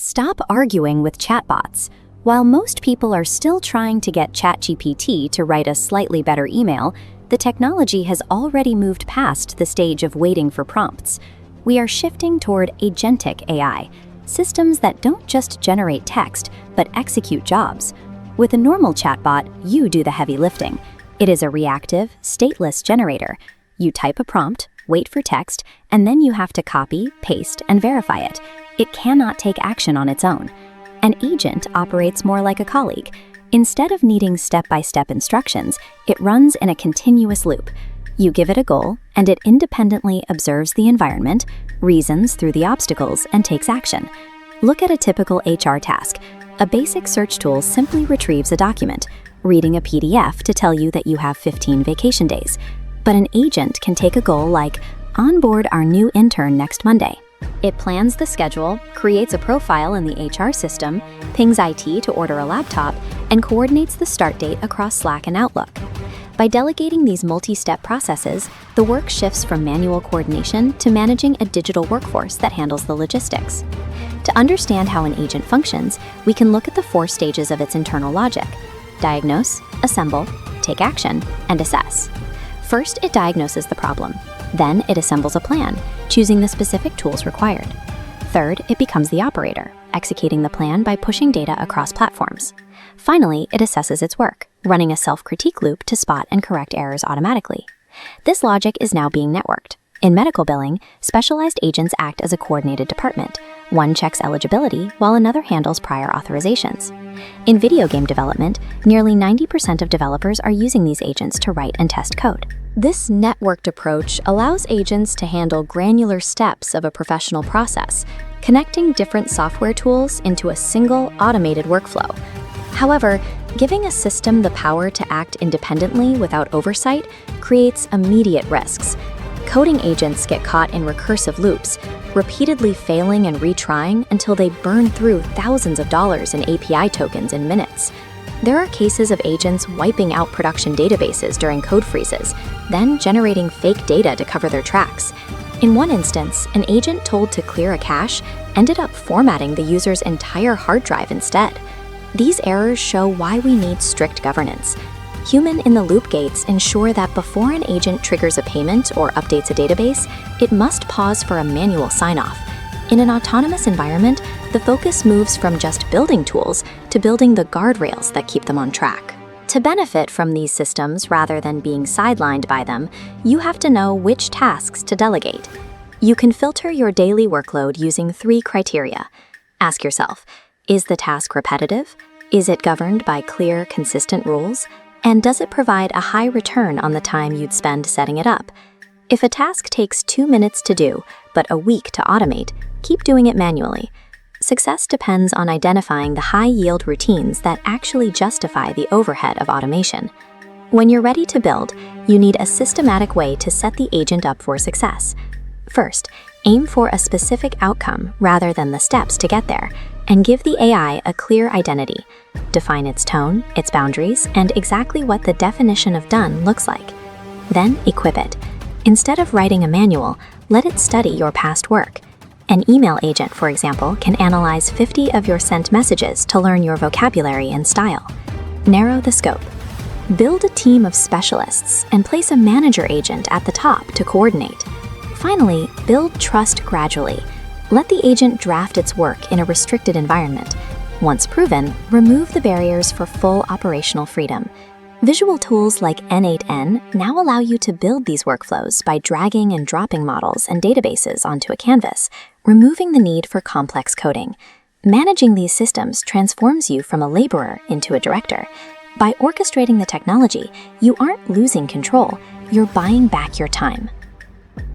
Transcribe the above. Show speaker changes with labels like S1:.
S1: Stop arguing with chatbots. While most people are still trying to get ChatGPT to write a slightly better email, the technology has already moved past the stage of waiting for prompts. We are shifting toward Agentic AI, systems that don't just generate text, but execute jobs. With a normal chatbot, you do the heavy lifting. It is a reactive, stateless generator. You type a prompt, wait for text, and then you have to copy, paste, and verify it. It cannot take action on its own. An agent operates more like a colleague. Instead of needing step-by-step instructions, it runs in a continuous loop. You give it a goal, and it independently observes the environment, reasons through the obstacles, and takes action. Look at a typical HR task. A basic search tool simply retrieves a document, reading a PDF to tell you that you have 15 vacation days. But an agent can take a goal like, onboard our new intern next Monday. It plans the schedule, creates a profile in the HR system, pings IT to order a laptop, and coordinates the start date across Slack and Outlook. By delegating these multi-step processes, the work shifts from manual coordination to managing a digital workforce that handles the logistics. To understand how an agent functions, we can look at the 4 stages of its internal logic: diagnose, assemble, take action, and assess. First, it diagnoses the problem. Then it assembles a plan, choosing the specific tools required. Third, it becomes the operator, executing the plan by pushing data across platforms. Finally, it assesses its work, running a self-critique loop to spot and correct errors automatically. This logic is now being networked. In medical billing, specialized agents act as a coordinated department. One checks eligibility, while another handles prior authorizations. In video game development, nearly 90% of developers are using these agents to write and test code. This networked approach allows agents to handle granular steps of a professional process, connecting different software tools into a single automated workflow. However, giving a system the power to act independently without oversight creates immediate risks. Coding agents get caught in recursive loops, repeatedly failing and retrying until they burn through thousands of dollars in API tokens in minutes. There are cases of agents wiping out production databases during code freezes, then generating fake data to cover their tracks. In one instance, an agent told to clear a cache ended up formatting the user's entire hard drive instead. These errors show why we need strict governance. Human-in-the-loop gates ensure that before an agent triggers a payment or updates a database, it must pause for a manual sign-off. In an autonomous environment, the focus moves from just building tools to building the guardrails that keep them on track. To benefit from these systems rather than being sidelined by them, you have to know which tasks to delegate. You can filter your daily workload using 3 criteria. Ask yourself, is the task repetitive? Is it governed by clear, consistent rules? And does it provide a high return on the time you'd spend setting it up? If a task takes 2 minutes to do, but a week to automate, keep doing it manually. Success depends on identifying the high-yield routines that actually justify the overhead of automation. When you're ready to build, you need a systematic way to set the agent up for success. First, aim for a specific outcome rather than the steps to get there, and give the AI a clear identity. Define its tone, its boundaries, and exactly what the definition of done looks like. Then equip it. Instead of writing a manual, let it study your past work. An email agent, for example, can analyze 50 of your sent messages to learn your vocabulary and style. Narrow the scope. Build a team of specialists and place a manager agent at the top to coordinate. Finally, build trust gradually. Let the agent draft its work in a restricted environment. Once proven, remove the barriers for full operational freedom. Visual tools like N8N now allow you to build these workflows by dragging and dropping models and databases onto a canvas, removing the need for complex coding. Managing these systems transforms you from a laborer into a director. By orchestrating the technology, you aren't losing control, you're buying back your time.